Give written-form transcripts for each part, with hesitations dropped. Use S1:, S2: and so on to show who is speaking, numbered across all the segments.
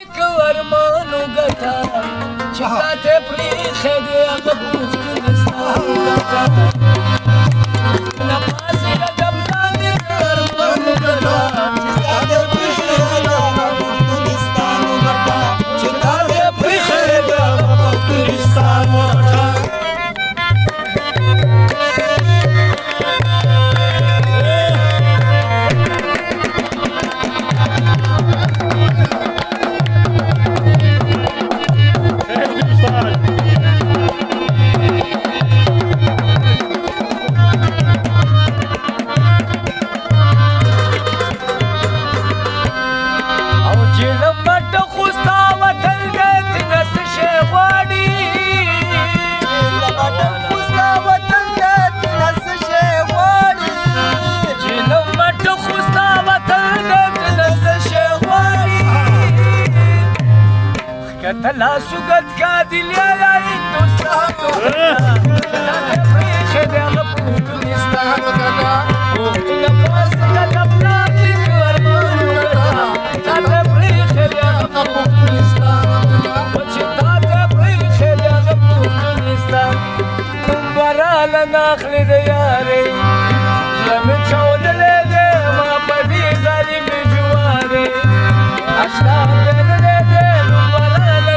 S1: ارمانو ګټه چې تا ته پرېښې دی هغه پوښتنې ستا ګټه نه پاسې ادب لاندې ارمانو ګټه چې تا ته پرېښې دی هغه پوښتنې ستا ګټه چې تا ته پرېښې دی هغه پوښتنې ستا ګټه تلا سوګت کا دلیا یا هندوستان تا ته پرېښې دی هغه پوښتنې ستا ګټه پوښتنه پاسې ادب لاندې ارمانو ګټه تا ته پرېښې دی هغه پوښتنې ستا ګټه چې تا ته پرېښې دی هغه پوښتنې ستا نوم به راله نه اخلې د یارې زړه مې چاودلی دی ما په دې ظالمې جوارې اشنا پرېږدی دی نوم به راله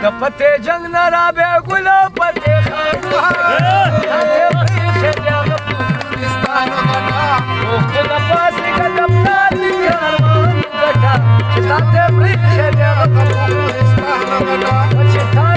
S1: د پتې جنگ نه رابې ګله پتې خانه تا ته پرېښې دی هغه پوښتنې ستا ګټه پوښتنه پاسې ادب لاندې ارمانو ګټه چې تا ته پرېښې دی هغه پوښتنې ستا ګټه چې تا